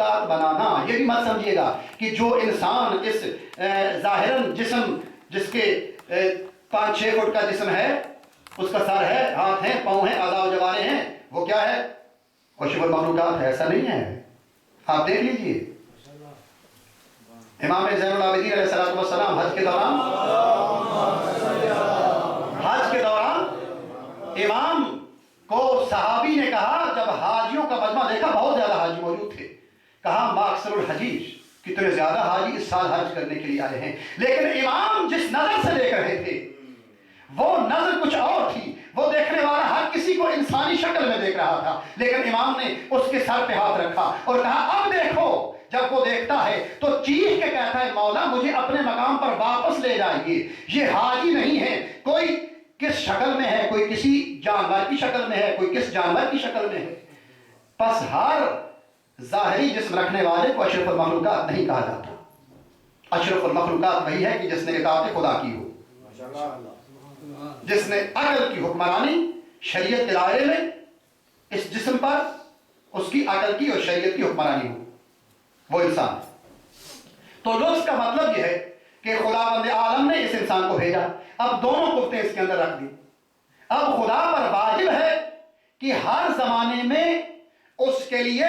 مخلوقات بنانا، یہ بھی مت سمجھیے گا کہ جو انسان اس ظاہراً جسم جس کے 5-6 فٹ کا جسم ہے، اس کا سر ہے، ہاتھ ہیں، پاؤں ہیں، اعضاء و جوارے ہیں، وہ کیا ہے؟ اشرف المخلوقات ہے؟ ایسا نہیں ہے. آپ دیکھ لیجئے امام زین العابدین علیہ السلام حج کے دوران امام کو صحابی نے کہا، جب حاجیوں کا مجمع دیکھا، بہت زیادہ حاجی موجود تھے، کہا ما اکثر الحجیج، کتنے زیادہ حاجی اس سال حج کرنے کے لیے آئے ہیں. لیکن امام جس نظر سے دیکھ رہے تھے وہ نظر کچھ اور تھی. وہ دیکھنے والا ہر کسی کو انسانی شکل میں دیکھ رہا تھا، لیکن امام نے اس کے سر پہ ہاتھ رکھا اور کہا اب دیکھو. جب وہ دیکھتا ہے تو چیخ کے کہتا ہے مولا مجھے اپنے مقام پر واپس لے جائیے، یہ حاجی نہیں ہے، کوئی کس شکل میں ہے، کوئی کسی جانور کی شکل میں ہے، کوئی کس جانور کی شکل میں ہے. پس ہر ظاہری جسم رکھنے والے کو اشرف المخلوقات نہیں کہا جاتا. اشرف المخلوقات وہی ہے کہ جس نے اطاعت خدا کی ہو، جس نے عقل کی حکمرانی شریعت کے دائرے میں اس جسم پر اس کی عقل کی اور شریعت کی حکمرانی ہو، وہ انسان. تو لطف کا مطلب یہ ہے کہ خداوند عالم نے اس انسان کو بھیجا. اب دونوں قوتیں اس کے اندر رکھ دی. اب خدا پر واجب ہے کہ ہر زمانے میں اس کے لیے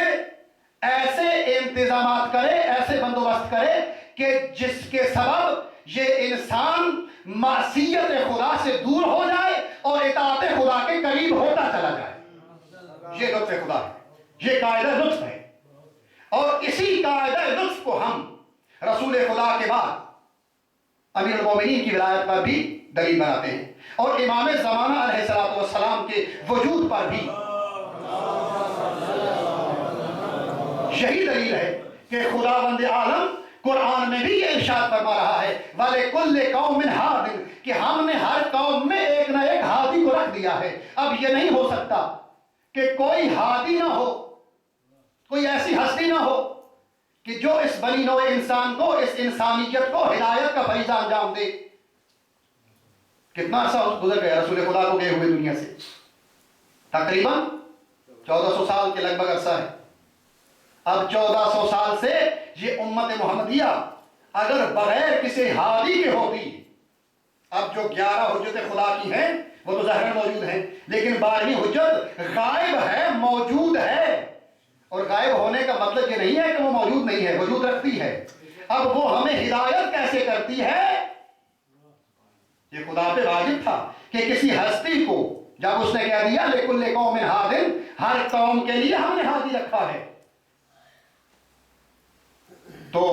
ایسے انتظامات کرے، ایسے بندوبست کرے کہ جس کے سبب یہ انسان معصیت خدا سے دور ہو جائے اور اطاعت خدا کے قریب ہوتا چلا جائے. یہ لطف خدا ہے، یہ قاعدہ لطف ہے. اور اسی قاعدہ لطف کو ہم رسول خدا کے بعد امیر المومنین کی ولایت پر بھی دلیل بناتے ہیں، اور امام زمانہ علیہ السلام کے وجود پر بھی یہی دلیل ہے کہ خداوند عالم قرآن میں بھی یہ ارشاد فرما رہا ہے وَلِكُلِّ قَوْمٍ ہَادٍ، کہ ہم نے ہر قوم میں ایک نہ ایک ہادی کو رکھ دیا ہے. اب یہ نہیں ہو سکتا کہ کوئی ہادی نہ ہو، کوئی ایسی ہستی نہ ہو کہ جو اس بنی نوع انسان کو، اس انسانیت کو ہدایت کا فریضہ انجام دے. کتنا عرصہ گزر گیا رسول خدا کو گئے ہوئے دنیا سے؟ تقریباً 1400 سال کے لگ بھگ عرصہ ہے. اب 1400 سال سے یہ امت محمدیہ اگر بغیر کسی ہادی کے ہوتی، اب جو 11 حجت خدا کی ہیں وہ تو ظاہراً موجود ہیں، لیکن 12ویں حجت غائب ہے، موجود ہے. اور غائب ہونے کا مطلب یہ نہیں ہے کہ وہ موجود نہیں ہے، وجود رکھتی ہے. اب وہ ہمیں ہدایت کیسے کرتی ہے؟ یہ خدا پہ واجب تھا کہ کسی ہستی کو، جب اس نے کہہ دیا لِكُلِّ قَوْمٍ ہَادٍ، ہر قوم کے لیے ہم نے ہادی رکھا ہے. تو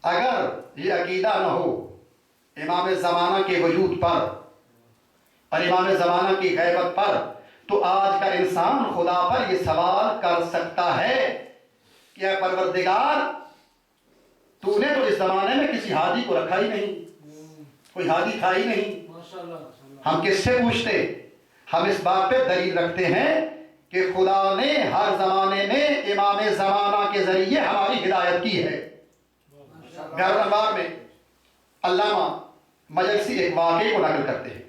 اگر یہ عقیدہ نہ ہو امام زمانہ کے وجود پر اور امام زمانہ کی غیبت پر، تو آج کا انسان خدا پر یہ سوال کر سکتا ہے کہ اے پروردگار، تو نے تو اس زمانے میں کسی ہادی کو رکھا ہی نہیں، کوئی ہادی تھا ہی نہیں، ہم کس سے پوچھتے؟ ہم اس بات پہ دلیل رکھتے ہیں کہ خدا نے ہر زمانے میں امام زمانہ کے ذریعے ہماری ہدایت کی ہے. بحر الانوار میں علامہ مجلسی ایک واقعے کو نقل کرتے ہیں.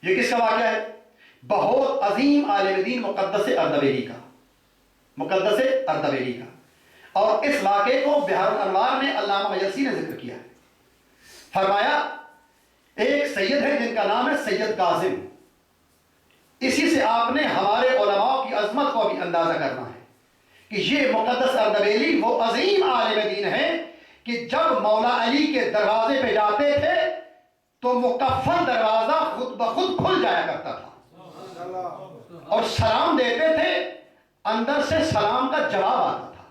یہ کس کا واقعہ ہے؟ بہت عظیم عالم دین مقدس اردبیلی کا، مقدس اردبیلی کا. اور اس واقعے کو بحر الانوار میں علامہ مجلسی نے ذکر کیا ہے. فرمایا ایک سید ہے جن کا نام ہے سید کاظم. اسی سے آپ نے ہمارے علماء کی عظمت کو بھی اندازہ کرنا ہے کہ یہ مقدس اردبیلی وہ عظیم عالم دین ہے کہ جب مولا علی کے دروازے پہ جاتے تھے تو مکفل دروازہ خود بخود کھل جایا کرتا تھا، اور سلام دیتے تھے، اندر سے سلام کا جواب آتا تھا.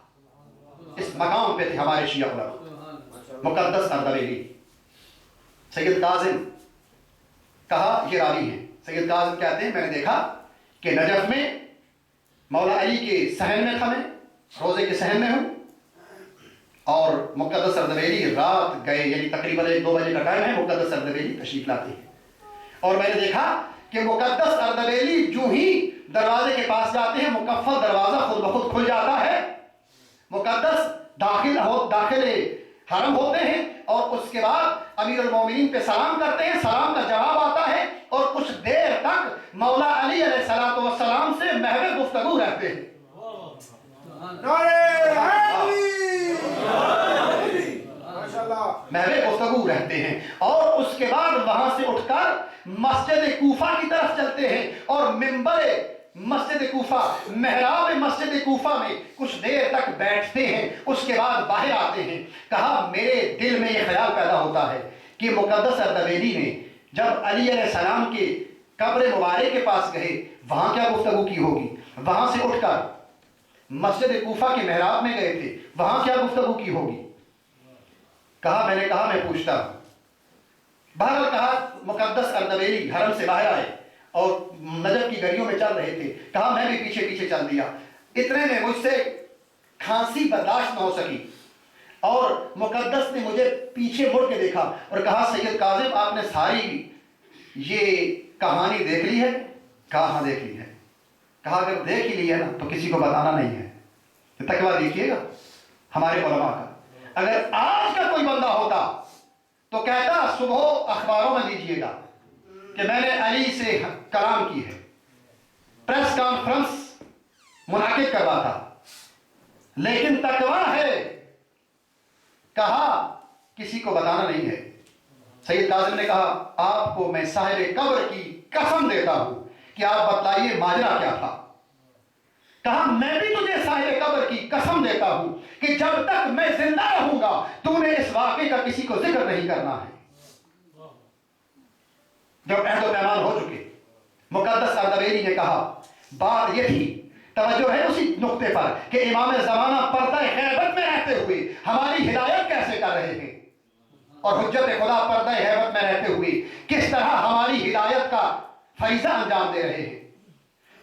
اس مقام پہ تھے ہمارے شیعہ علماء. مقدس اردبیلی سید کاظم کہا، یہ راوی ہیں. سید کاظم کہتے ہیں میں نے دیکھا کہ نجف میں مولا علی کے صحن میں تھا، میں روزے کے صحن میں ہوں، اور مقدس اردبیلی رات گئے، یعنی تقریباً 1-2 بجے کا ٹائم ہے، مقدس اردبیلی تشریف لاتے ہیں. اور میں نے دیکھا کہ مقدس اردبیلی جو ہی دروازے کے پاس جاتے ہیں مکفل دروازہ خود بخود کھل جاتا ہے. مقدس داخل حرم ہوتے ہیں اور اس کے بعد امیر المومنین پہ سلام کرتے ہیں، سلام کا جواب آتا ہے، اور کچھ دیر تک مولا علی علیہ السلام سے محو گفتگو رہتے ہیں. نعرہ گفتگو رہتے ہیں، اور اس کے بعد وہاں سے اٹھ کر مسجد کوفہ کی طرف چلتے ہیں اور منبر مسجد کوفہ، محراب مسجد کوفہ میں کچھ دیر تک بیٹھتے ہیں، اس کے بعد باہر آتے ہیں۔ کہا میرے دل میں یہ خیال پیدا ہوتا ہے کہ مقدس اردبیلی نے جب علی علیہ السلام کی قبر مبارک کے پاس گئے وہاں کیا گفتگو کی ہوگی، وہاں سے اٹھ کر مسجد کوفہ کے محراب میں گئے تھے وہاں کیا گفتگو کی ہوگی۔ کہا میں نے کہا میں پوچھتا ہوں۔ بہرحال کہا مقدس اردبیلی حرم سے باہر آئے اور نجف کی گلیوں میں چل رہے تھے۔ کہا میں بھی پیچھے پیچھے چل دیا، اتنے میں مجھ سے کھانسی برداشت نہ ہو سکی اور مقدس نے مجھے پیچھے مڑ کے دیکھا اور کہا سید کاظم آپ نے ساری یہ کہانی دیکھ لی ہے؟ کہا ہاں دیکھ لی ہے۔ کہا اگر دیکھ ہی لی ہے نا تو کسی کو بتانا نہیں ہے۔ تقویٰ دیکھیے گا ہمارے علماء کا، اگر آج کا کوئی بندہ ہوتا تو کہتا صبح اخباروں میں دیجیے گا کہ میں نے علی سے کلام کی ہے، پریس کانفرنس منعقد کرواتا، لیکن تقویٰ ہے کہا کسی کو بتانا نہیں ہے۔ سید کاظم نے کہا آپ کو میں صاحب قبر کی قسم دیتا ہوں کہ آپ بتلائیے ماجرا کیا تھا۔ کہا میں بھی تجھے صاحب قبر کی قسم دیتا ہوں کہ جب تک میں زندہ رہوں گا تو نے اس واقعے کا کسی کو ذکر نہیں کرنا ہے۔ جب عہد و پیمان ہو چکے، مقدس اردبیلی نے کہا بات یہ تھی، توجہ ہے اسی نقطے پر کہ امام زمانہ پردہ غیبت میں رہتے ہوئے ہماری ہدایت کیسے کر رہے ہیں، اور حجت خدا پردہ غیبت میں رہتے ہوئے کس طرح ہماری ہدایت کا فریضہ انجام دے رہے ہیں۔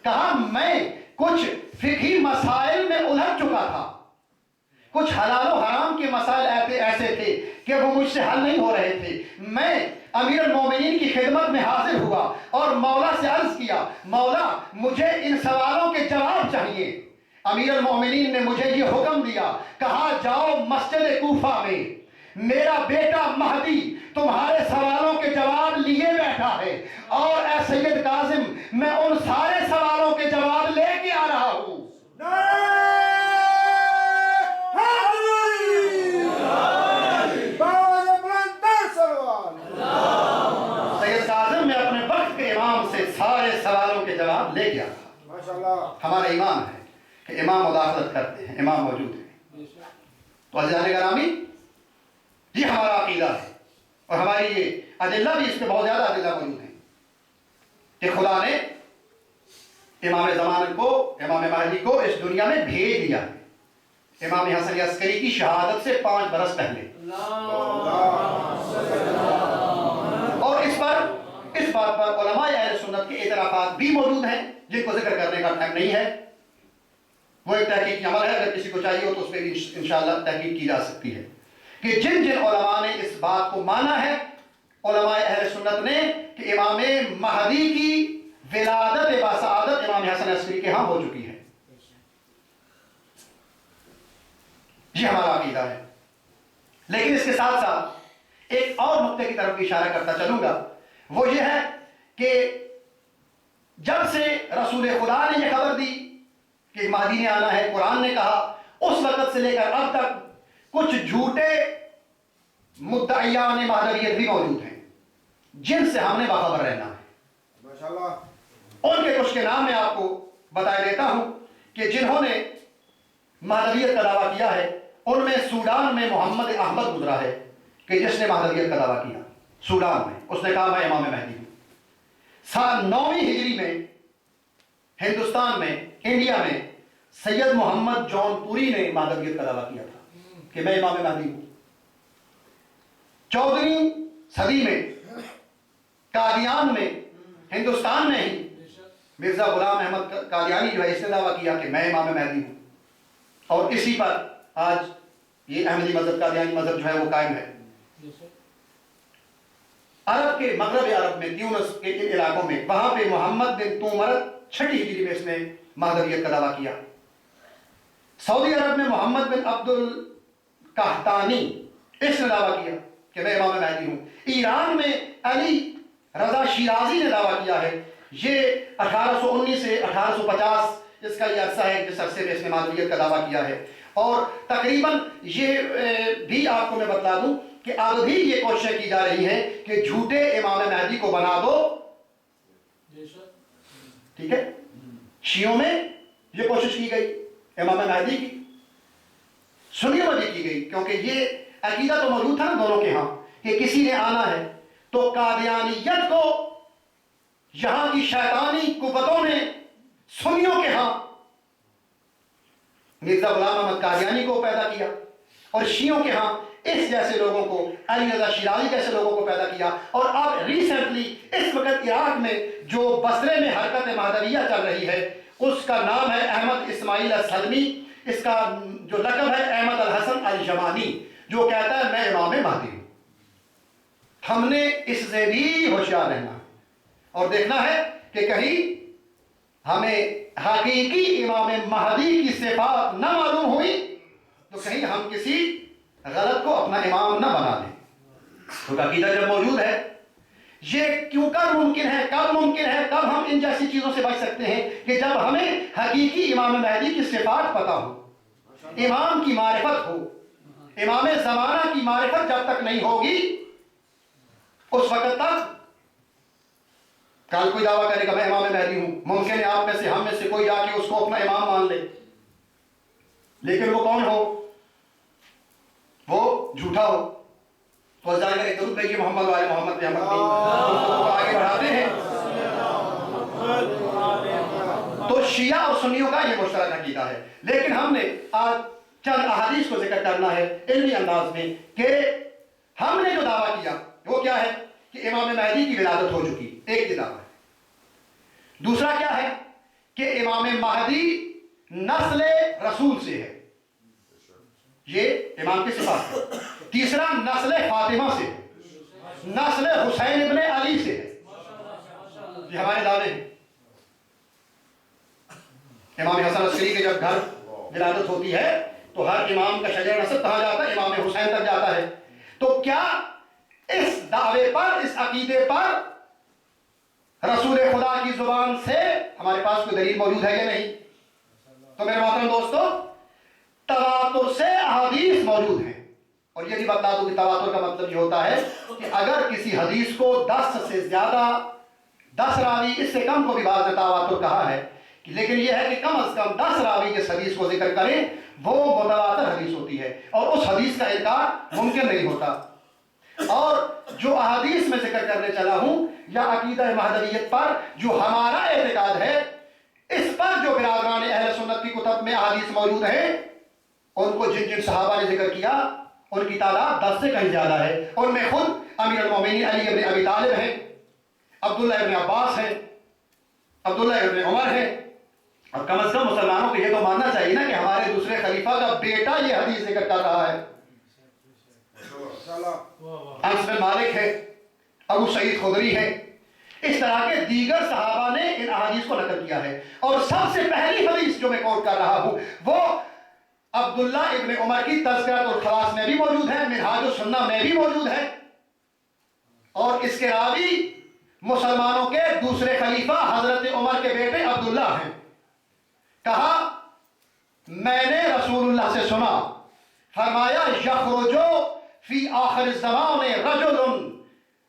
کہا میں کچھ فقہی مسائل میں الجھ چکا تھا، کچھ حلال و حرام کے مسائل ایسے تھے کہ وہ مجھ سے حل نہیں ہو رہے تھے۔ میں امیر المومنین کی خدمت میں حاضر ہوا اور مولا سے عرض کیا مولا مجھے ان سوالوں کے جواب چاہیے۔ امیر المومنین نے مجھے یہ حکم دیا، کہا جاؤ مسجد کوفہ میں، میرا بیٹا مہدی تمہارے سوالوں کے جواب لیے بیٹھا ہے، اور اے سید کاظم میں ان سارے سوالوں کے جواب لے کے آ رہا ہوں۔ سید کاظم میں اپنے وقت کے امام سے سارے سوالوں کے جواب لے گیا تھا۔ ہمارا ایمان ہے کہ امام مداخلت کرتے ہیں، امام موجود ہیں۔ تو عزیزان گرامی یہ ہمارا عقیدہ ہے، اور ہماری یہ ادلہ بھی، اس پہ بہت زیادہ ادلہ موجود ہیں کہ خدا نے امام زمان کو، امام مہدی کو اس دنیا میں بھیج دیا ہے امام حسن عسکری کی شہادت سے 5 برس پہلے۔ اور اس بات پر علماء اہل سنت کے اعترافات بھی موجود ہیں جن کو ذکر کرنے کا ٹائم نہیں ہے، وہ ایک تحقیقی عمل ہے، اگر کسی کو چاہیے ہو تو اس پہ بھی انشاءاللہ تحقیق کی جا سکتی ہے کہ جن علماء نے اس بات کو مانا ہے علماء اہل سنت نے کہ امام مہدی کی ولادت بسعادت امام حسن عسکری کے ہاں ہو چکی ہے، یہ ہمارا عقیدہ ہے۔ لیکن اس کے ساتھ ساتھ ایک اور نقطے کی طرف اشارہ کرتا چلوں گا، وہ یہ ہے کہ جب سے رسول خدا نے یہ خبر دی کہ مہدی نے آنا ہے، قرآن نے کہا، اس وقت سے لے کر اب تک کچھ جھوٹے مدعیان مہدویت بھی موجود ہیں جن سے ہم نے باخبر رہنا ہے۔ ماشاءاللہ ان کے کچھ کے نام میں آپ کو بتا دیتا ہوں کہ جنہوں نے مہدویت کا دعویٰ کیا ہے، ان میں سوڈان میں محمد احمد گزرا ہے کہ جس نے مہدویت کا دعویٰ کیا سوڈان میں، اس نے کہا میں امام مہدی ہوں۔ سال 9ویں ہجری میں ہندوستان میں، انڈیا میں سید محمد جون پوری نے مہدویت کا دعویٰ کیا تھا کہ میں امام مہدی ہوں۔ 14ویں صدی میں قادیان میں، ہندوستان میں ہی مرزا غلام احمد قادیانی جو ہے اس نے دعویٰ کیا کہ میں امام مہدی ہوں، اور اسی پر آج یہ احمدی مذہب، قادیانی مذہب جو ہے وہ قائم ہے۔ عرب کے مغرب عرب میں، تیونس کے ان علاقوں میں، وہاں پہ محمد بن تومرت 6 ہجری میں اس نے مہدویت کا دعویٰ کیا۔ سعودی عرب میں محمد بن عبد القحطانی اس نے دعویٰ کیا کہ میں امام مہدی ہوں۔ ایران میں علی رضا شیرازی نے دعویٰ کیا ہے، یہ 1819 سے 1850 اس کا یہ عرصہ ہے جس عرصے میں اس نے مہدویت کا دعویٰ کیا ہے۔ اور تقریباً یہ بھی آپ کو میں بتلا دوں کہ کہ اب بھی یہ کوششیں کی جا رہی ہیں کہ جھوٹے امام مہدی کو بنا دو. ٹھیک ہے، شیعوں میں یہ کوشش کی گئی امام مہدی کی، سنیوں میں بھی کی گئی، کیونکہ یہ عقیدہ تو موجود تھا نا دونوں کے ہاں کہ کسی نے آنا ہے. تو قادیانیت کو یہاں کی شیطانی قوتوں نے سنیوں کے ہاں مرزا غلام احمد قادیانی کو پیدا کیا، اور شیعوں کے ہاں اس جیسے لوگوں کو، علی رضا شیرازی جیسے لوگوں کو پیدا کیا. اور اب ریسنٹلی اس وقت عراق میں جو بصرے میں حرکت مہدویہ چل رہی ہے، اس کا نام ہے احمد اسماعیل السلمی، اس کا جو لقب ہے احمد الحسن الجمانی، جو کہتا ہے میں امام مہدی ہوں. ہم نے اس سے بھی ہوشیار رہنا اور دیکھنا ہے کہ کہیں ہمیں حقیقی امام مہدی کی صفات نہ معلوم ہوئی تو کہیں ہم کسی غلط کو اپنا امام نہ بنا دیں. تو عقیدہ جب موجود ہے، یہ کیوں کب ممکن ہے، کب ہم ان جیسی چیزوں سے بچ سکتے ہیں کہ جب ہمیں حقیقی امام مہدی کی صفات پتہ ہو، امام کی معرفت ہو. امام زمانہ کی معرفت جب تک نہیں ہوگی اس وقت تک کل کوئی دعویٰ کرے گا میں امام مہدی ہوں، ممکن ہے آپ میں سے ہم میں سے کوئی آ کے اس کو اپنا امام مان لے، لیکن وہ کون ہو؟ وہ جھوٹا ہو. تو جائے گا درود بھیجیے محمد والے محمد پہ، ہم آگے بڑھاتے ہیں. تو شیعہ اور سنیوں کا یہ مشترک عقیدہ ہے. لیکن ہم نے آج چند احادیث کو ذکر کرنا ہے علمی انداز میں کہ ہم نے جو دعویٰ کیا وہ کیا ہے کہ امام مہدی کی ولادت ہو چکی، ایک دعویٰ ہے. دوسرا کیا ہے کہ امام مہدی نسل رسول سے ہے، یہ امام کی صفات ہے. تیسرا نسل فاطمہ سے ہے، نسل حسین ابن علی سے ہے. یہ ہمارے دعوے ہیں. امام حسن عسکری کے جب گھر ولادت ہوتی ہے تو ہر امام کا شجر نسب کہاں جاتا ہے؟ امام حسین تک جاتا ہے. تو کیا اس دعوے پر، اس عقیدے پر رسول خدا کی زبان سے ہمارے پاس کوئی دلیل موجود ہے یا نہیں؟ تو میرے محترم دوستو، تواتر سے احادیث موجود ہیں. اور یہ بھی بتا دوں کہ تواتر کا مطلب یہ ہوتا ہے کہ اگر کسی حدیث کو 10 سے زیادہ، 10 راوی، اس سے کم کو بھی بعض نے تواتر کہا ہے، لیکن یہ ہے کہ کم از کم 10 راوی جس حدیث کو ذکر کریں وہ متواتر حدیث ہوتی ہے، اور اس حدیث کا انکار ممکن نہیں ہوتا. اور جو احادیث میں ذکر کرنے چلا ہوں یا عقیدہ مہدویت پر جو ہمارا اعتقاد ہے، اس پر جو برادران اہل سنت کی کتب میں احادیث موجود ہیں، ان کو جن جن صحابہ نے ذکر کیا ان کی تعداد 10 سے کہیں زیادہ ہے. ان میں خود امیر المومنین علی ابن ابی طالب ہیں، عبداللہ ابن عباس ہیں، عبداللہ ابن عمر ہیں. اور کم از کم مسلمانوں کو یہ تو ماننا چاہیے نا کہ ہمارے دوسرے خلیفہ کا بیٹا یہ حدیث ذکر کر رہا ہے. انس بن مالک ہے، ابو سعید خدری ہے. اس طرح کے دیگر صحابہ نے ان احادیث کو نقل کیا ہے. اور سب سے پہلی حدیث جو میں کوٹ کر رہا ہوں وہ عبداللہ ابن عمر کی تذکرۃ الخواص میں بھی موجود ہے، منہاج السنہ میں بھی موجود ہے. اور اس کے راوی مسلمانوں کے دوسرے خلیفہ حضرت عمر کے بیٹے عبداللہ ہیں. کہا میں نے رسول اللہ سے سنا، فرمایا یخرج فی آخر الزمان رجل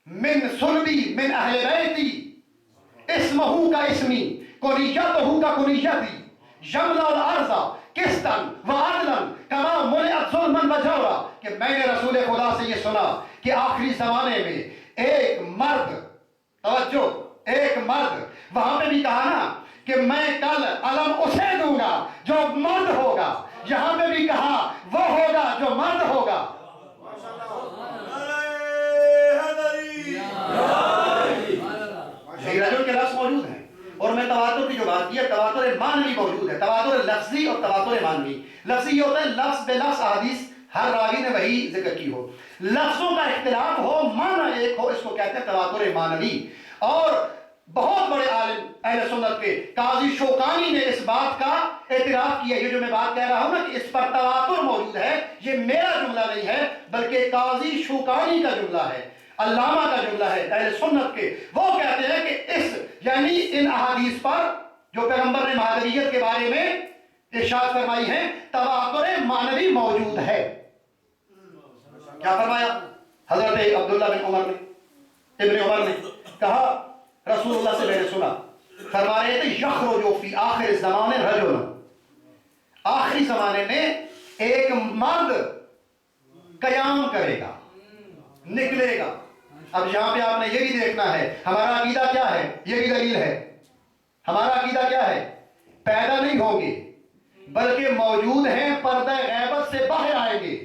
من صلبی من اہل بیتی اسمہ کا اسمی کنیتہ کا کنیتی یملا الارض قسطا وعدلا کما ملئت ظلما وجورا. کہ میں نے رسول خدا سے یہ سنا کہ آخری زمانے میں ایک مرد، توجہ، ایک مرد، وہاں پہ بھی کہا نا کہ میں کل علم اسے دوں گا جو مرد ہوگا، یہاں پہ بھی کہا وہ ہوگا جو مرد ہوگا. رجل کے لفظ موجود ہیں. اور میں تواتر کی جو بات کی ہے، تواتر معنوی موجود ہے، تواتر لفظی اور تواتر معنوی. لفظی یہ ہوتا ہے لفظ بے لفظ احادیث ہر راوی نے وہی ذکر کی ہو، لفظوں کا اختلاف ہو، معنی ایک ہو، اس کو کہتے ہیں تواتر معنوی. اور بہت بڑے عالم اہل سنت کے قاضی شوکانی نے اس بات کا اعتراف کیا. یہ جو میں بات کہہ رہا ہوں نا کہ اس پر تواتر موجود ہے، یہ میرا جملہ نہیں ہے بلکہ قاضی شوکانی کا جملہ ہے، علامہ کا جملہ ہے اہل سنت کے. وہ کہتے ہیں کہ اس یعنی ان احادیث پر جو پیغمبر نے مہدویت کے بارے میں ارشاد فرمائی ہیں تواتر معنوی موجود ہے. کیا فرمایا؟ حضرت عبداللہ بن عمر نے ابن عمر نے کہا رسول اللہ سے میں نے سنا فرما رہے تھے یخرج فی آخر الزمان رجل، آخری زمانے میں ایک مرد قیام کرے گا، نکلے گا۔ اب یہاں پہ آپ نے یہ بھی دیکھنا ہے ہمارا عقیدہ کیا ہے، یہ بھی دلیل ہے۔ ہمارا عقیدہ کیا ہے؟ پیدا نہیں ہوں گے بلکہ موجود ہیں، پردہ غیبت سے باہر آئیں گے۔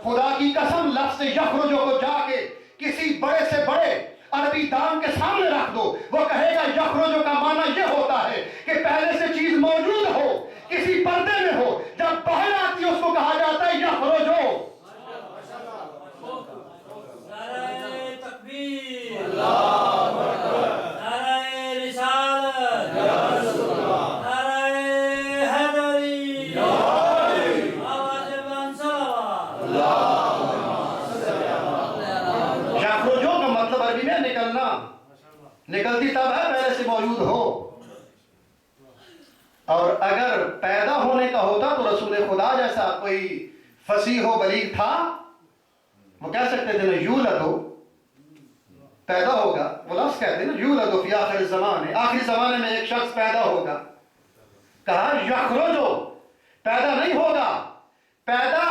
خدا کی قسم لفظ یخرج کو جا کے کسی بڑے سے بڑے عربی دان کے سامنے رکھ دو، وہ کہے گا یخرج کا معنی یہ ہوتا ہے کہ پہلے سے چیز موجود ہو، کسی پردے میں ہو، جب باہر آتی ہے اس کو کہا جاتا ہے یخرج۔ نکلتی تب ہے پہلے سے موجود ہو، اور اگر پیدا ہونے کا ہوتا تو رسول خدا جیسا کوئی فصیح و بلیغ تھا وہ کہہ سکتے تھے نا یولد ہو، پیدا ہوگا، وہ لفظ کہتے ہیں نا یولد فی آخر الزمان، آخری زمانے میں ایک شخص پیدا ہوگا۔ کہا یخرج، پیدا نہیں ہوگا، پیدا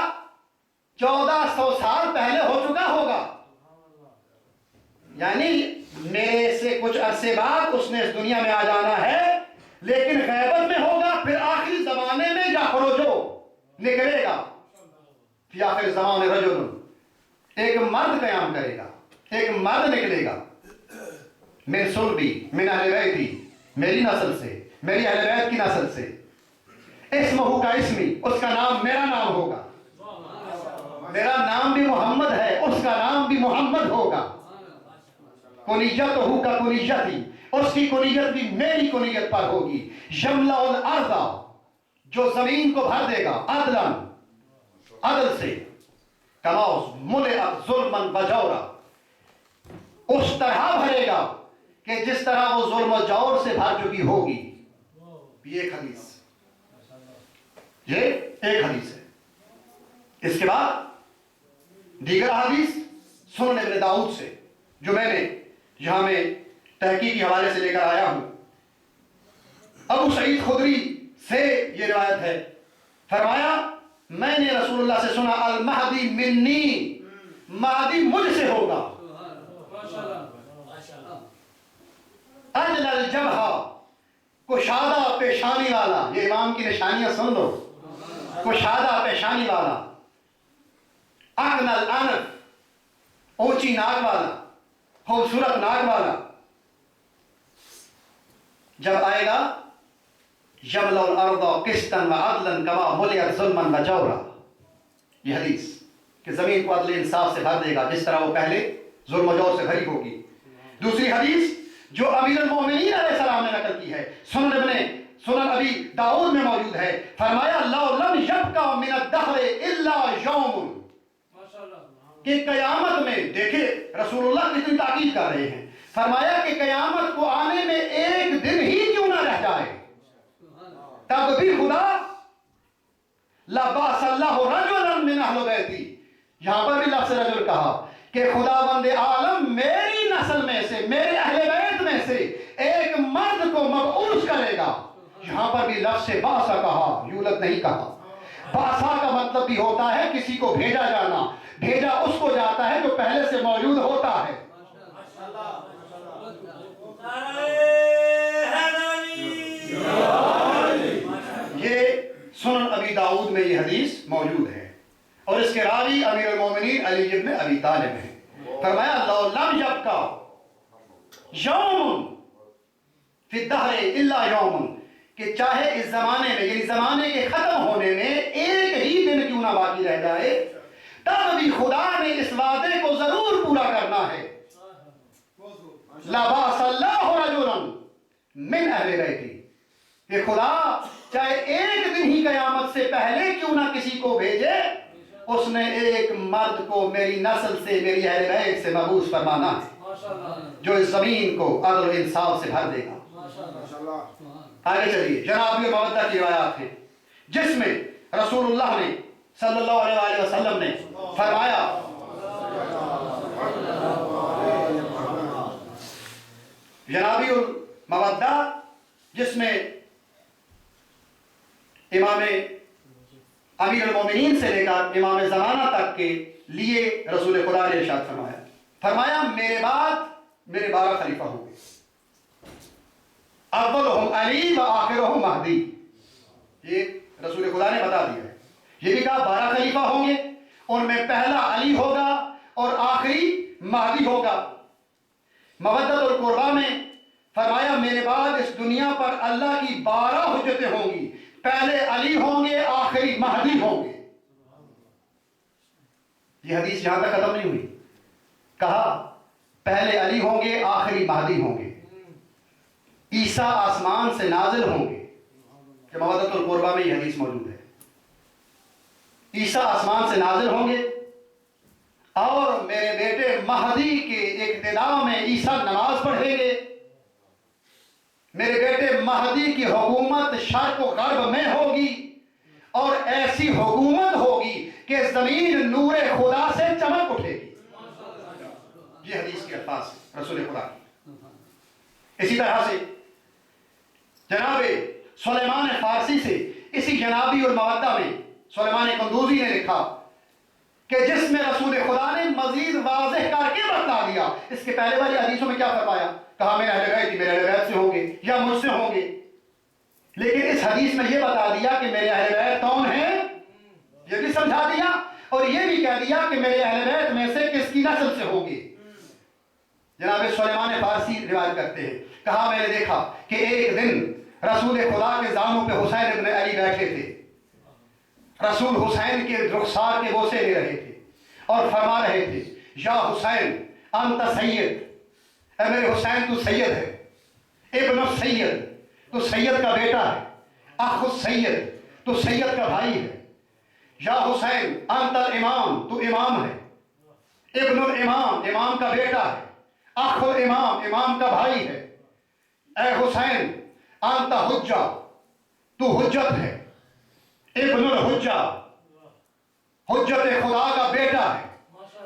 1400 سال پہلے ہو چکا ہوگا، یعنی میرے سے کچھ عرصے بعد اس نے اس دنیا میں آ جانا ہے، لیکن غیبت میں ہوگا، پھر آخری زمانے میں یخرج نکلے گا۔ فی آخر زمان رجل، ایک مرد قیام کرے گا، ایک مرد نکلے گا، من صلبی من اہل بیتی، میری نسل سے، میری اہل بیت کی نسل سے، اسمہ کا اسمی، اس کا نام میرا نام ہوگا، میرا نام بھی محمد ہے، اس کا نام بھی محمد ہوگا، کنیتہ کا کنیتی، اس کی کنیت بھی میری کنیت پر ہوگی، یملأ الارض، جو زمین کو بھر دے گا عدلا، عدل سے، کما ملئت ظلما وجورا، اس طرح بھرے گا کہ جس طرح وہ ظلم و جور سے بھر چکی ہوگی۔ یہ ایک حدیث، یہ ایک حدیث ہے۔ اس کے بعد دیگر حدیث سنن ابن داؤد سے جو میں نے یہاں میں تحقیقی حوالے سے لے کر آیا ہوں، ابو سعید خدری سے یہ روایت ہے، فرمایا میں نے رسول اللہ سے سنا المہدی منی، مہدی مجھ سے ہوگا، اجل الجبہہ، کشادہ پیشانی والا، یہ امام کی نشانیاں سن لو، کشادہ پیشانی والا، اغنى الانف، اونچی ناک والا، خوبصورت ناک والا، جب آئے گا یملأ الارض قسطا وعدلا کما ملئت ظلما وجورا، یہ حدیث کہ زمین کو عدل انصاف سے بھر دے گا جس طرح وہ پہلے ظلم و جور سے بھری ہوگی۔ دوسری حدیث جو امیر المومنین علیہ السلام نے نقل کی ہے، سنن ابی داؤد میں موجود ہے، فرمایا لو لم یبقى من الدہر الا یوم، کہ قیامت میں، دیکھیں رسول اللہ کتنی تاکید کر رہے ہیں، فرمایا کہ قیامت کو آنے میں ایک دن ہی کیوں نہ رہ جائے، تب بھی خدا لبعث اللہ رجلا من اہل بیتی، یہاں پر بھی لفظ رجل کہا کہ خدا بند عالم میری نسل میں سے، میرے اہل بیت میں سے ایک مرد کو مبعوث کرے گا۔ یہاں پر بھی لفظ بعث کہا، یولد نہیں کہا۔ بعثہ کا مطلب بھی ہوتا ہے کسی کو بھیجا جانا، بھیجا اس کو جاتا ہے جو پہلے سے موجود ہوتا ہے۔ یہ سنن ابی داؤد میں یہ حدیث موجود ہے، اور اس کے راوی امیر المومنین علی ابن ابی طالب ہیں۔ فرمایا لو لم یبقى یوم فی الدہر الا یوم، کہ چاہے اس زمانے میں، یعنی زمانے کے ختم ہونے میں ایک ہی دن کیوں نہ باقی رہ جائے، تب بھی خدا نے اس وعدے کو ضرور پورا کرنا ہے۔ لبعث اللہ رجلا من اہل بیتی، کہ خدا چاہے ایک دن ہی قیامت سے پہلے کیوں نہ کسی کو بھیجے، اس نے ایک مرد کو میری نسل سے، میری اہل بیت سے مبعوث فرمانا ہے، جو اس زمین کو عدل و انصاف سے بھر دے گا۔ آگے چلیے، جناب یہ مودہ کی روایات ہیں جس میں رسول اللہ نے صلی اللہ علیہ وسلم نے فرمایا جنابی المودہ جس میں امام امیر المومنین سے لے کر امام زمانہ تک کے لیے رسول خدا نے ارشاد فرمایا میرے بعد میرے 12 خلیفہ ہوں گے، اولہم علی و آخرہم مہدی. یہ رسول خدا نے بتا دیا ہے. یہ بھی کہا 12 خلیفہ ہوں گے، ان میں پہلا علی ہوگا اور آخری مہدی ہوگا. مودت القربہ میں فرمایا میرے بعد اس دنیا پر اللہ کی 12 حجتیں ہوں گی، پہلے علی ہوں گے، آخری مہدی ہوں گے. یہ حدیث یہاں تک ختم نہیں ہوئی. کہا پہلے علی ہوں گے، آخری مہدی ہوں گے. عیسیٰ آسمان سے نازل ہوں گے، کہ مودت القربہ میں یہ حدیث موجود ہے. عیسیٰ آسمان سے نازل ہوں گے اور میرے بیٹے مہدی کے اقتداء میں عیسیٰ نماز پڑھیں گے. میرے بیٹے مہدی کی حکومت شرق و غرب میں ہوگی اور ایسی حکومت ہوگی کہ زمین نور خدا سے چمک اٹھے گی. یہ حدیث کے الفاظ رسول خدا کی. اسی طرح سے جناب سلیمان فارسی سے اسی جنابی المودہ میں سلیمان قندوزی نے لکھا کہ جس میں رسول خدا نے مزید واضح کر کے بتلا دیا. اس کے پہلے والی حدیثوں میں کیا فرمایا؟ کہا میرے اہل بیت میرے اہل بیت سے ہوں گے یا مجھ سے ہوں گے. لیکن اس حدیث میں یہ بتا دیا کہ میرے اہل بیت کون ہیں، یہ بھی سمجھا دیا اور یہ بھی کہہ دیا کہ میرے اہل بیت میں سے کس کی نسل سے ہوں گے. جناب سلیمان فارسی روایت کرتے ہیں، کہا میں نے دیکھا کہ ایک دن رسول خدا کے زانوں پہ حسین ابن علی بیٹھے تھے. رسول حسین کے رخسار کے بوسے لے رہے تھے اور فرما رہے تھے یا حسین انت سید، اے میرے حسین تو سید ہے، ابن السید تو سید کا بیٹا ہے، اخ السید تو سید کا بھائی ہے، یا حسین انت الامام تو امام ہے، ابن الامام امام کا بیٹا ہے، اخ الامام امام کا بھائی ہے. اے حسین انت حجہ تو حجت ہے، ابن الحجہ حجت خدا کا بیٹا ہے،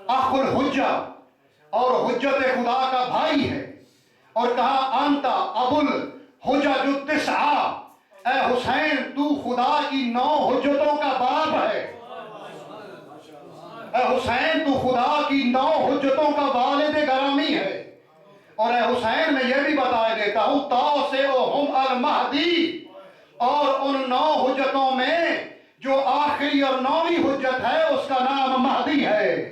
اخ الحجہ اور حجت خدا کا بھائی ہے. اور کہا انت ابو الحجج التسعہ، اے حسین تو خدا کی 9 حجتوں کا باپ ہے. اے حسین تو خدا کی 9 حجتوں کا والد گرامی ہے. اور اے حسین میں یہ بھی بتا دیتا ہوں تاسعہم المہدی، اور ان 9 حجتوں میں جو آخری اور 9ویں حجت ہے اس کا نام مہدی ہے.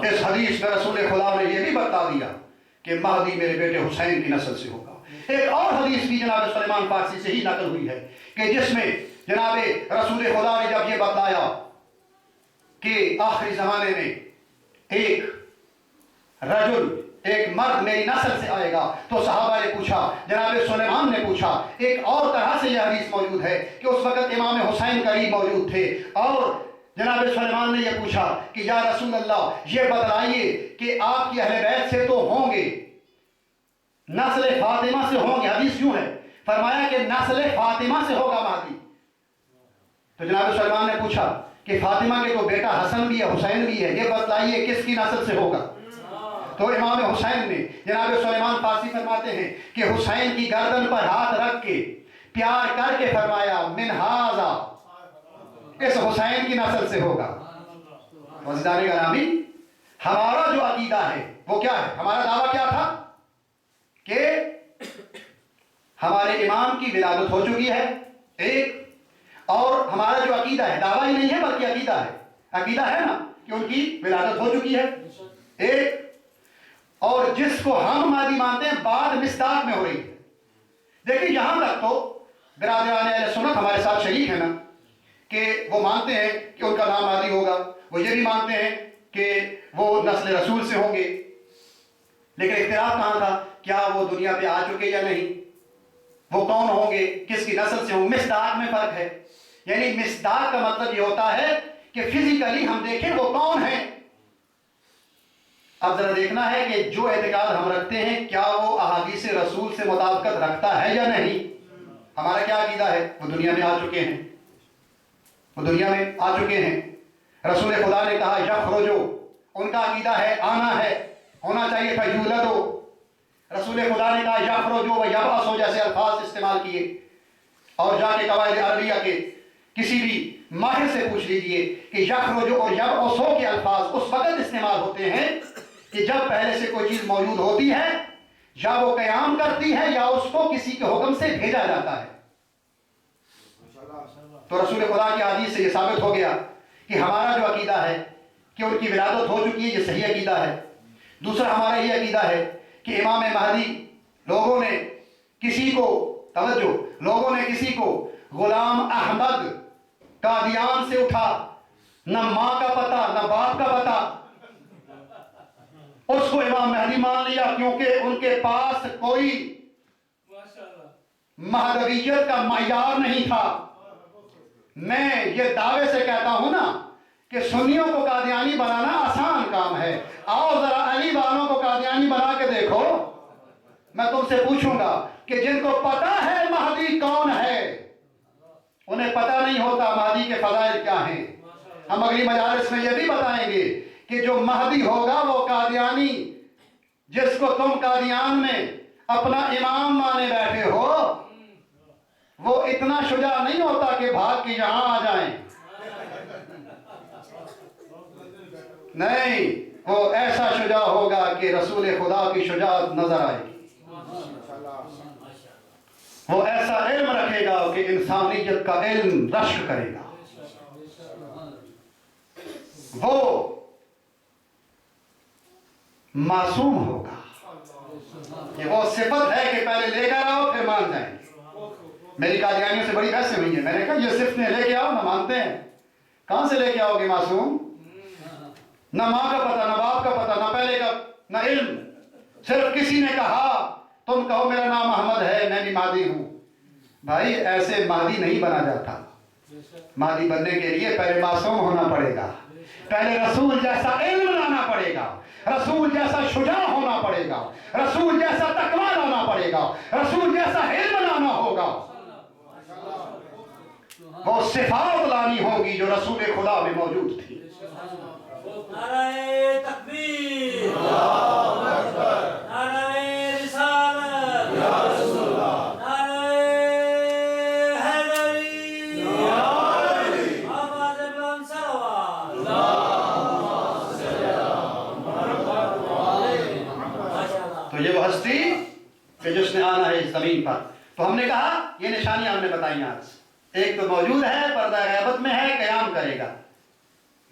اس حدیث میں رسول خدا نے یہ بھی بتا دیا کہ مہدی میرے بیٹے حسین کی نسل سے ہوگا. ایک اور حدیث بھی جناب سلیمان فارسی سے ہی نقل ہوئی ہے کہ جس میں جناب رسول خدا نے جب یہ بتلایا کہ آخری زمانے میں ایک رجل ایک مرد میری نسل سے آئے گا، تو صحابہ نے پوچھا، جناب سلیمان نے پوچھا. ایک اور طرح سے یہ حدیث موجود ہے کہ اس وقت امام حسین قریب موجود تھے اور جناب سلیمان نے یہ پوچھا کہ یا رسول اللہ یہ بتلائیے کہ آپ کی اہل بیت سے تو ہوں گے، نسل فاطمہ سے ہوں گے. حدیث کیوں ہے؟ فرمایا کہ نسل فاطمہ سے ہوگا مہدی. تو جناب سلیمان نے پوچھا کہ فاطمہ کے تو بیٹا حسن بھی ہے حسین بھی ہے، یہ بتلائیے کس کی نسل سے ہوگا. تو امام حسین نے جناب سلیمان فارسی فرماتے ہیں کہ حسین کی گردن پر ہاتھ رکھ کے پیار کر کے فرمایا من ھذا، اس حسین کی نسل سے ہوگا. وزیدان گرامی، ہمارا جو عقیدہ ہے وہ کیا ہے؟ ہمارا دعویٰ کیا تھا کہ ہمارے امام کی ولادت ہو چکی ہے ایک، اور ہمارا جو عقیدہ ہے دعویٰ ہی نہیں ہے بلکہ عقیدہ ہے، عقیدہ ہے نا کہ ان کی ولادت ہو چکی ہے ایک، اور جس کو ہم مہدی مانتے ہیں بعد مصداق میں ہو رہی ہے. دیکھیں یہاں تک تو برادران اہل سنت ہمارے ساتھ شریک ہیں نا کہ وہ مانتے ہیں کہ ان کا نام مہدی ہوگا، وہ یہ بھی مانتے ہیں کہ وہ نسل رسول سے ہوں گے. لیکن اختلاف کہاں تھا؟ کیا وہ دنیا پہ آ چکے یا نہیں، وہ کون ہوں گے، کس کی نسل سے ہوں. مصداق میں فرق ہے. یعنی مصداق کا مطلب یہ ہوتا ہے کہ فزیکلی ہم دیکھیں وہ کون ہیں. اب ذرا دیکھنا ہے کہ جو اعتقاد ہم رکھتے ہیں کیا وہ احادیث رسول سے مطابقت رکھتا ہے یا نہیں. ہمارا کیا عقیدہ ہے؟ وہ دنیا میں آ چکے ہیں، وہ دنیا میں آ چکے ہیں۔ رسول خدا نے کہا یخرجو، ان کا عقیدہ ہے آنا ہے، ہونا چاہیے تھا یولدو۔ رسول خدا نے کہا یخرجو و یبعثو جیسے الفاظ استعمال کیے، اور جا کے قواعد عربیہ کے کسی بھی ماہر سے پوچھ لیجئے کہ یخرجو اور یبعثو کے الفاظ اس وقت استعمال ہوتے ہیں کہ جب پہلے سے کوئی چیز موجود ہوتی ہے، یا وہ قیام کرتی ہے یا اس کو کسی کے حکم سے بھیجا جاتا ہے۔ تو رسول خدا کی حدیث سے یہ ثابت ہو گیا کہ ہمارا جو عقیدہ ہے کہ ان کی ولادت ہو چکی ہے، یہ صحیح عقیدہ ہے۔ دوسرا ہمارا یہ عقیدہ ہے کہ امام مہدی لوگوں نے کسی کو، توجہ، لوگوں نے کسی کو غلام احمد قادیان سے اٹھا، نہ ماں کا پتہ نہ باپ کا پتہ، اس کو امام مہدی مان لیا کیونکہ ان کے پاس کوئی مہدویت کا معیار نہیں تھا۔ میں یہ دعوے سے کہتا ہوں نا کہ سنیوں کو قادیانی بنانا آسان کام ہے، آؤ ذرا علی والوں کو قادیانی بنا کے دیکھو۔ میں تم سے پوچھوں گا کہ جن کو پتا ہے مہدی کون ہے، انہیں پتہ نہیں ہوتا مہدی کے فضائل کیا ہیں۔ ہم اگلی مجالس میں یہ بھی بتائیں گے کہ جو مہدی ہوگا وہ قادیانی، جس کو تم قادیان میں اپنا امام مانے بیٹھے ہو، وہ اتنا شجاع نہیں ہوتا کہ بھاگ کے یہاں آ جائیں، نہیں، وہ ایسا شجاع ہوگا کہ رسول خدا کی شجاعت نظر آئے گی۔ وہ ایسا علم رکھے گا کہ انسانیت کا علم رشک کرے گا۔ وہ معصوم ہوگا۔ یہ وہ صفت ہے کہ پہلے لے کر آؤ پھر مان جائیں گے۔ میری قادیانیوں سے بڑی بحثیں ہوئی ہیں، میں نے کہا یہ صرف نے لے کے آؤ، نہ مانتے ہیں۔ کہاں سے لے کے آؤ گے معصوم؟ نہ ماں کا پتہ نہ باپ کا پتہ نہ پہلے کا نہ علم، صرف کسی نے کہا تم کہو میرا نام محمد ہے میں بھی مہدی ہوں۔ بھائی ایسے مہدی نہیں بنا جاتا۔ مہدی بننے کے لیے پہلے معصوم ہونا پڑے گا، پہلے رسول جیسا علم لانا پڑے گا، رسول جیسا شجاع ہونا پڑے گا، رسول جیسا تقویٰ لانا پڑے گا، رسول جیسا علم لانا ہوگا، وہ صفات لانی ہوگی جو رسول خدا میں موجود تھی۔ نعرہ تکبیر، نعرہ رسالت، نعرہ حیدری، آواز بلند صلوات۔ تو یہ وہ ہستی کہ جس نے آنا ہے اس زمین پر۔ تو ہم نے کہا یہ نشانیاں ہم نے بتائی آج۔ ایک تو موجود ہے، پردہ غیبت میں ہے، قیام کرے گا۔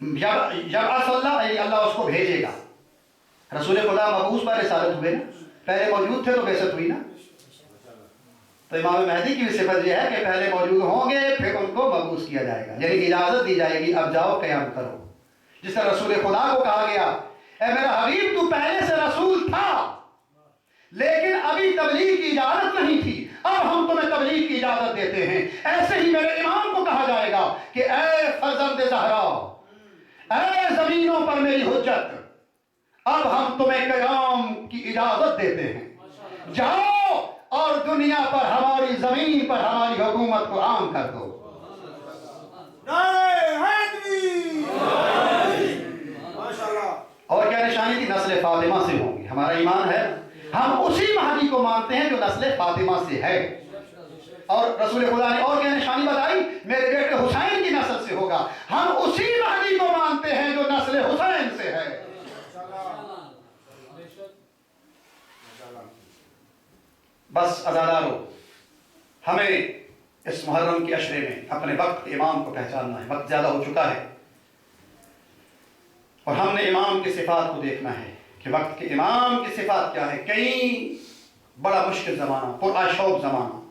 یبعث اللہ، یعنی اللہ اس کو بھیجے گا۔ رسول خدا مبعوث پر رسالت ہوئے نا، پہلے موجود تھے تو بعثت ہوئی نا۔ تو امام مہدی کی بھی صفت یہ ہے کہ پہلے موجود ہوں گے پھر ان کو مبعوث کیا جائے گا، یعنی کہ اجازت دی جائے گی اب جاؤ قیام کرو۔ جس طرح رسول خدا کو کہا گیا اے میرا حبیب تو پہلے سے رسول تھا لیکن ابھی تبلیغ کی اجازت نہیں تھی، اب ہم تمہیں تبلیغ کی اجازت دیتے ہیں۔ ایسے ہی میرے امام کو کہا جائے گا کہ اے فرزند زہرا، اے زمینوں پر میری حجت، اب ہم تمہیں قیام کی اجازت دیتے ہیں، جاؤ اور دنیا پر ہماری زمین پر ہماری حکومت کو عام کر دو۔ نعرہ حیدری، اور کیا نشانی تھی؟ نسل فاطمہ سے ہوں گی۔ ہمارا ایمان ہے ہم اسی مہدی کو مانتے ہیں جو نسل فاطمہ سے ہے۔ اور رسول خدا نے اور کیا نشانی بتائی؟ میرے بیٹے حسین کی نسل سے ہوگا۔ ہم اسی مہدی کو مانتے ہیں جو نسل حسین سے ہے۔ بس عزادارو، ہمیں اس محرم کے عشرے میں اپنے وقت کے امام کو پہچاننا ہے۔ وقت زیادہ ہو چکا ہے اور ہم نے امام کی صفات کو دیکھنا ہے کہ وقت کے امام کی صفات کیا ہے۔ کئی بڑا مشکل زمانہ، پرآشوب زمانہ۔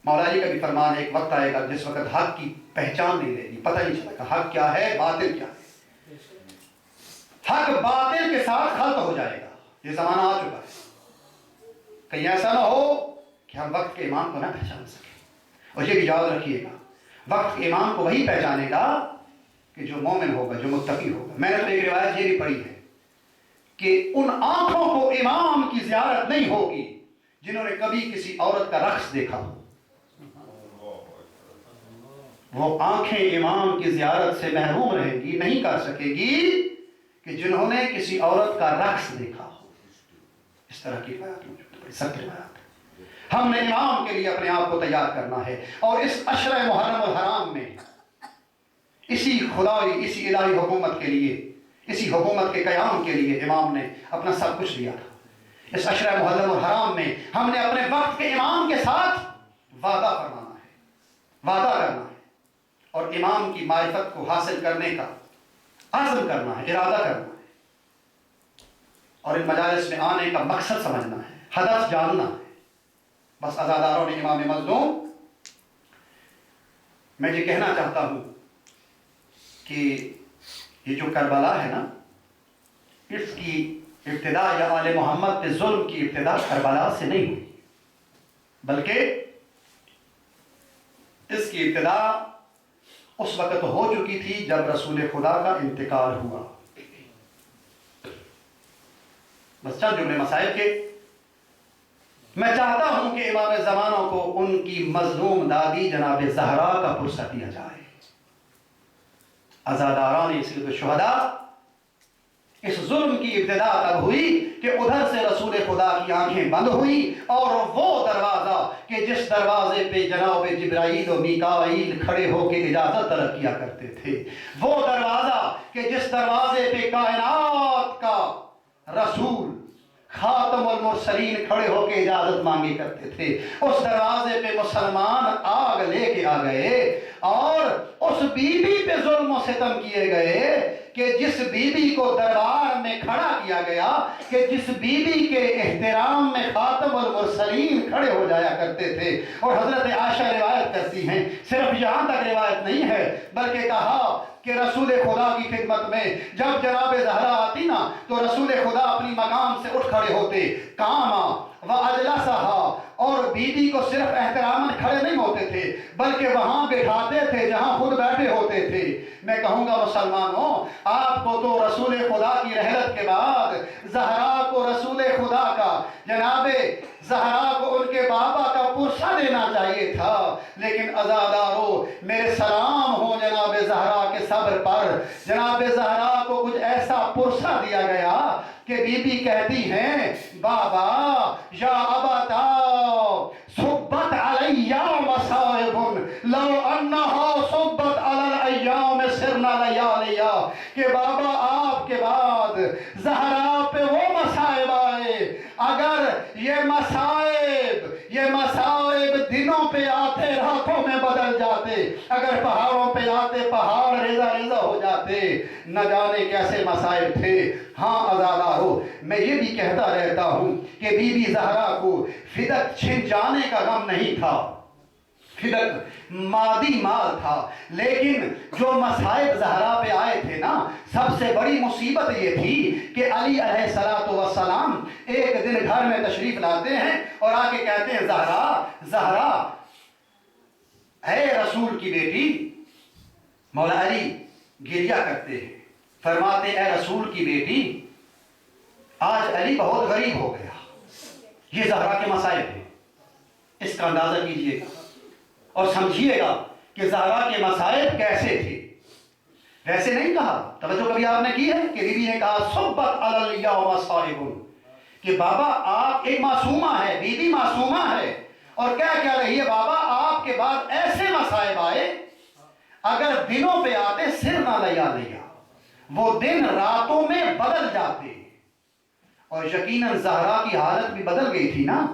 مولا جی کا بھی فرمان ہے ایک وقت آئے گا جس وقت حق کی پہچان نہیں رہے گی، پتہ نہیں چلے گا حق کیا ہے باطل کیا ہے۔ حق باطل کے ساتھ خلط ہو جائے گا۔ یہ زمانہ آ چکا ہے۔ کہیں ایسا نہ ہو کہ ہم وقت کے امام کو نہ پہچان سکیں۔ اور یہ بھی یاد رکھیے گا وقت کے امام کو وہی پہچانے گا کہ جو مومن ہوگا، جو متقی ہوگا۔ میں نے تو ایک روایت یہ بھی پڑھی ہے کہ ان آنکھوں کو امام کی زیارت نہیں ہوگی جنہوں نے کبھی کسی عورت کا رقص دیکھا ہو، وہ آنکھیں امام کی زیارت سے محروم رہیں گی، نہیں کر سکے گی کہ جنہوں نے کسی عورت کا رقص دیکھا ہو۔ اس طرح کی روایات موجود ہے، بڑی سخت روایات ہے۔ ہم نے امام کے لیے اپنے آپ کو تیار کرنا ہے، اور اس عشرہ محرم الحرام میں اسی خدائی، اسی الہی حکومت کے لیے، اسی حکومت کے قیام کے لیے امام نے اپنا سب کچھ دیا تھا۔ اس عشرہ محرم الحرام میں ہم نے اپنے وقت کے امام کے ساتھ وعدہ فرمانا ہے، وعدہ کرنا ہے، اور امام کی معرفت کو حاصل کرنے کا عزم کرنا ہے، ارادہ کرنا ہے، اور ان مجالس میں آنے کا مقصد سمجھنا ہے، ہدف جاننا ہے۔ بس عزاداروں نے امام مظلوم، میں یہ کہنا چاہتا ہوں کہ یہ جو کربلا ہے نا، اس کی ابتدا یا آل محمد پہ ظلم کی ابتدا کربلا سے نہیں ہوئی، بلکہ اس کی ابتدا اس وقت ہو چکی تھی جب رسول خدا کا انتقال ہوا۔ بس چند جملے مسائل کے، میں چاہتا ہوں کہ امام زمانوں کو ان کی مظلوم دادی جناب زہرا کا پرسہ دیا جائے۔ عزاداران سید الشہداء، اس ظلم کی ابتدا تب ہوئی کہ ادھر سے رسول خدا کی آنکھیں بند ہوئی، اور وہ دروازہ کہ جس دروازے پہ جناب جبرائیل و میکائیل کھڑے ہو کے اجازت طلب کیا کرتے تھے، وہ دروازہ کہ جس دروازے پہ کائنات کا رسول خاتم المرسلین کھڑے ہو کے اجازت مانگے کرتے تھے، اس دروازے پہ مسلمان آگ لے کے آ گئے، اور اس بی بی پہ ظلم و ستم کیے گئے کہ جس بی بی کو دربار میں کھڑا کیا گیا، کہ جس بی بی کے احترام میں خاتم المرسلین کھڑے ہو جایا کرتے تھے۔ اور حضرت عائشہ روایت کرتی ہیں، صرف یہاں تک روایت نہیں ہے بلکہ کہا کہ رسول خدا کی خدمت میں جب جناب زہرا آتی نا تو رسول خدا اپنی مقام سے اٹھ کھڑے ہوتے، قاما و اجلسہا، اور بی بی کو صرف احتراماً کھڑے نہیں ہوتے تھے بلکہ وہاں بٹھاتے تھے جہاں خود بیٹھے ہوتے تھے۔ میں کہوں گا مسلمانوں، آپ کو تو رسول خدا کی رحلت کے بعد زہرا کو رسول خدا کا، جناب زہرا کو ان کے بابا کا پرسہ دینا چاہیے تھا، لیکن عزادارو میرے سلام ہو جناب زہرا کے صبر پر۔ جناب زہرا کو کچھ ایسا پرسہ دیا گیا کہ بی بی کہتی ہیں، بابا یا ابتا صبت علی مصائب لو انہا صبت علی الایام سرنا لیالیا، کہ بابا آپ کے بعد زہرا پہ وہ مصائب آئے، اگر یہ مصائب دنوں پہ آتے راتوں میں بدل جاتے، اگر پہاڑوں پہ آتے پہاڑ ریزہ ریزہ ہو جاتے، نہ جانے کیسے مصائب تھے۔ ہاں عزادارو، میں یہ بھی کہتا رہتا ہوں کہ بی بی زہرا کو فدق چھن جانے کا غم نہیں تھا، فدق مادی مال تھا، لیکن جو مصائب زہرا پہ آئے تھے نا، سب سے بڑی مصیبت یہ تھی کہ علی علیہ السلام ایک دن گھر میں تشریف لاتے ہیں اور آ کے کہتے ہیں، زہرا اے رسول کی بیٹی۔ مولا علی گریہ کرتے ہیں، فرماتے اے رسول کی بیٹی، آج علی بہت غریب ہو گیا۔ یہ زہرا کے مصائب ہیں، اس کا اندازہ کیجئے گا اور سمجھیے گا کہ زہرا کے مصائب کیسے تھے۔ ویسے نہیں کہا، توجہ کبھی آپ نے کی ہے کہ بی بی نے کہا صبت علی الیوم مصائب، کہ بابا آپ ایک معصومہ ہے، بی بی معصومہ ہے، اور کیا رہی ہے، بابا آپ کے بعد ایسے مصائب آئے، اگر دنوں پہ آتے سر نہ لیا، وہ دن راتوں میں بدل جاتے۔ اور یقیناً زہرا کی حالت بھی بدل گئی تھی نا،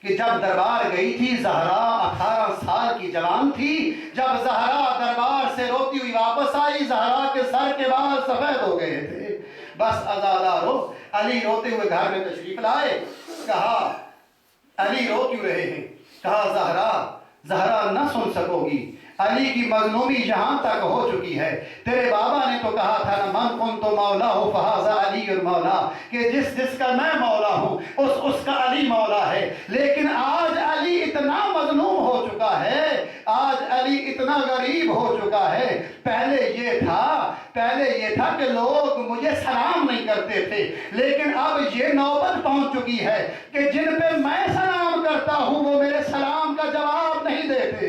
کہ جب دربار گئی تھی زہرا 18 سال کی جوان تھی، جب زہرا دربار سے روتی ہوئی واپس آئی، زہرا کے سر کے بال سفید ہو گئے تھے۔ بس عزادارو، علی روتے ہوئے گھر میں تشریف لائے، کہا علی رو کیوں رہے ہیں؟ کہا زہرا نہ سن سکو گی، علی کی مظلومی یہاں تک ہو چکی ہے، تیرے بابا نے تو کہا تھا نا، من کنت مولا ہو فہذا علی المولا، کہ جس کا میں مولا ہوں اس کا علی مولا ہے۔ لیکن آج علی اتنا مظلوم ہو چکا ہے، آج علی اتنا غریب ہو چکا ہے۔ پہلے یہ تھا کہ لوگ مجھے سلام نہیں کرتے تھے، لیکن اب یہ نوبت پہنچ چکی ہے کہ جن پہ میں سلام جاتا ہوں وہ میرے سلام کا جواب نہیں دیتے۔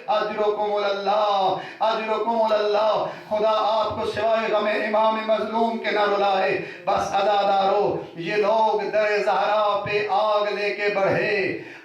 اجرکم اللہ، اجرکم اللہ۔ خدا آپ کو سوائے غم امام مظلوم کے نہ رلائے۔ بس عزادارو، یہ لوگ در زہرا پہ آگ لے کے بڑھے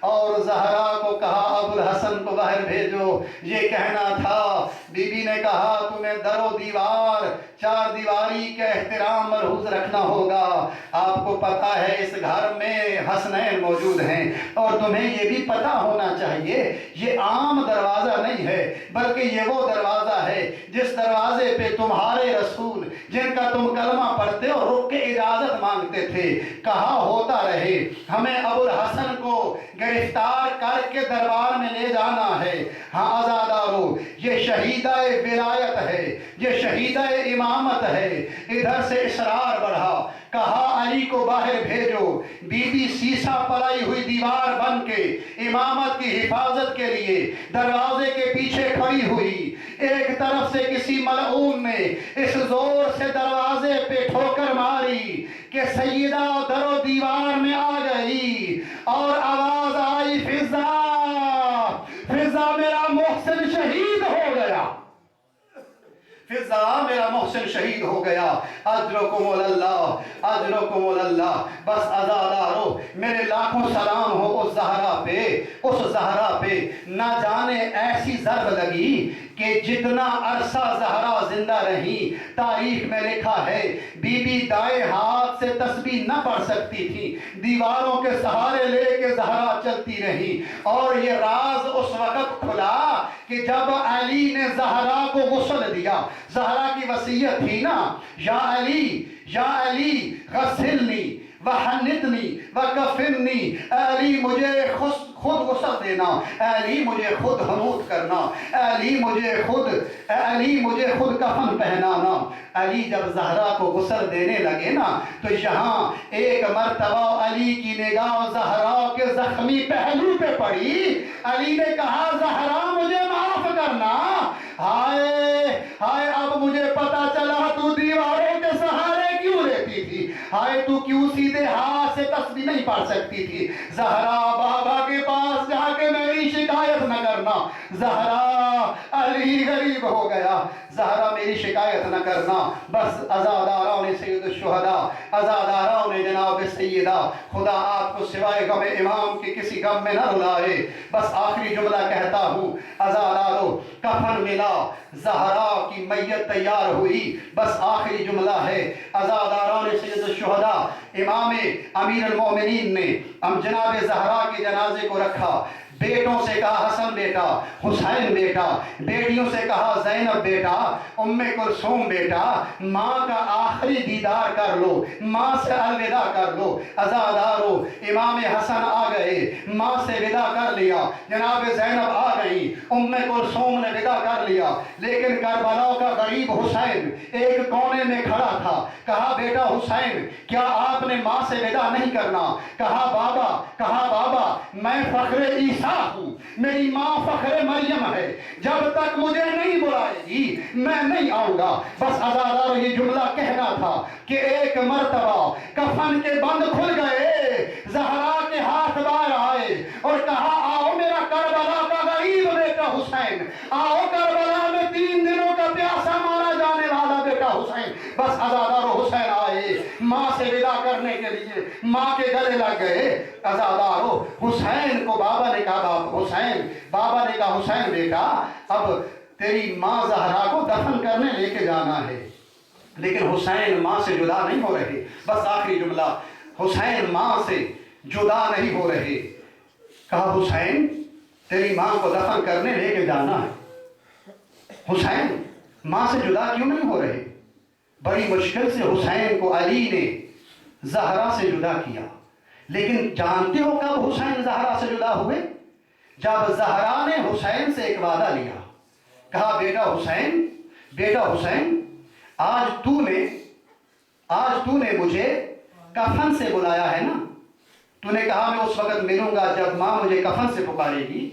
اور زہرا کو کہا ابو الحسن کو باہر بھیجو۔ یہ کہنا تھا، بی بی نے کہا تمہیں در و دیوار، چار دیواری کا احترام ملحوظ رکھنا ہوگا۔ آپ کو پتا ہے اس گھر میں حسنین موجود ہیں، اور تمہیں یہ بھی پتا ہونا چاہیے یہ عام دروازہ نہیں ہے، بلکہ یہ وہ دروازہ ہے جس دروازے پہ تمہارے رسول جن کا تم کلمہ پڑھتے ہو رک کے اجازت مانگتے تھے۔ کہا ہوتا رہے ہمیں ابو الحسن کو گرفتار کر کے دربار میں لے جانا ہے۔ ہاں عزادارو، یہ شہیدہ ولایت ہے، یہ شہیدہ امامت ہے۔ ادھر سے اصرار بڑھا، کہا علی کو باہر بھیجو۔ بی بی سیسا پلائی ہوئی دیوار بن کے امامت کی حفاظت کے لیے دروازے کے پیچھے کھڑی ہوئی۔ ایک طرف سے کسی ملعون نے اس زور سے دروازے پہ ٹھوکر ماری کہ سیدہ در و دیوار میں آ گئی، اور آواز آئی فضا، فضا میرا محسن شہید ہو گیا، فضا میرا محسن شہید ہو گیا۔ اجرکم اللہ، اجرکم اللہ۔ بس عزادارو، میرے لاکھوں سلام ہو اس زہرا پہ، اس زہرا پہ۔ نہ جانے ایسی ضرب لگی کہ جتنا عرصہ زہرا زندہ رہی تاریخ میں لکھا ہے بی بی دائیں ہاتھ سے تسبیح نہ پڑھ سکتی تھی، دیواروں کے سہارے لے کے زہرا چلتی رہی۔ اور یہ راز اس وقت کھلا کہ جب علی نے زہرا کو غسل دیا، زہرا کی وصیت تھی نا، یا علی، یا علی غسلنی وحنتنی وکفنی، اے علی مجھے خود غسل دینا، اے علی مجھے خود حنوط کرنا، اے علی مجھے خود کفن پہنانا۔ علی جب زہرا کو غسل دینے لگے نا تو یہاں ایک مرتبہ علی کی نگاہ زہرا کے زخمی پہلو پہ پڑی۔ علی نے کہا زہرا مجھے معاف کرنا، ہائے ہائے اب مجھے پتا چلا تو دیواروں کے سہارے کیوں لیتی تھی، ہائے تو کیوں سیدھے ہاتھ سے تسبیح نہیں پڑھ سکتی تھی۔ زہرا بابا کے پاس جا کے میری شکایت نہ کرنا، زہرا علی غریب ہو گیا، زہرا میری شکایت نہ کرنا۔ بس عزاداراں نے سید الشہداء، عزاداراں نے جناب سیدہ، خدا آپ کو سوائے غم امام کے کسی غم میں نہ رلائے۔ بس آخری جملہ کہتا ہوں، عزادارو کفن ملا، زہرا کی میت تیار ہوئی، بس آخری جملہ ہے۔ عزاداراں نے سید الشہداء امام امیر المومنین نے جناب زہرا کے جنازے کو رکھا۔ بیٹوں سے کہا حسن بیٹا، حسین بیٹا، بیٹیوں سے کہا زینب بیٹا، ام کلثوم بیٹا، ماں کا آخری دیدار کر لو، ماں سے الوداع کر لو۔ عزادارو امام حسن آ گئے، ماں سے ودا کر لیا، جناب زینب آ گئی، ام کلثوم نے ودا کر لیا، لیکن کربلا کا غریب حسین ایک کونے میں کھڑا تھا۔ کہا بیٹا حسین کیا آپ نے ماں سے ودا نہیں کرنا؟ کہا بابا میں فخر عیسیٰ ہوں، میری ماں فخر مریم ہے، جب تک مجھے نہیں بلائے گی میں نہیں آؤں گا۔ بس عزادارو یہ جملہ کہنا تھا کہ ایک مرتبہ کفن کے بند کھل گئے، زہرا کے ہاتھ باہر آئے اور کہا آؤ میرا کربلا کا غریب بیٹا حسین، آؤ کربلا میں 3 دنوں کا پیاسا مارا جانے والا بیٹا حسین۔ بس عزادارو حسین آئے ماں سے ودا کرنے کے لیے، ماں کے گلے لگ گئے۔ عزادارو حسین کو بابا نے کہا حسین بیٹا اب تیری ماں زہرا کو دفن کرنے لے کے جانا ہے، لیکن حسین ماں سے جدا نہیں ہو رہے۔ بس آخری جملہ، حسین ماں سے جدا نہیں ہو رہے۔ کہا حسین تیری ماں کو دفن کرنے لے کے جانا ہے، حسین ماں سے جدا کیوں نہیں ہو رہے؟ بڑی مشکل سے حسین کو علی نے زہرا سے جدا کیا، لیکن جانتے ہو کب حسین زہرا سے جدا ہوئے؟ جب زہرا نے حسین سے ایک وعدہ لیا، کہا بیٹا حسین آج تو نے مجھے کفن سے بلایا ہے نا، تو نے کہا میں اس وقت ملوں گا جب ماں مجھے کفن سے پکارے گی۔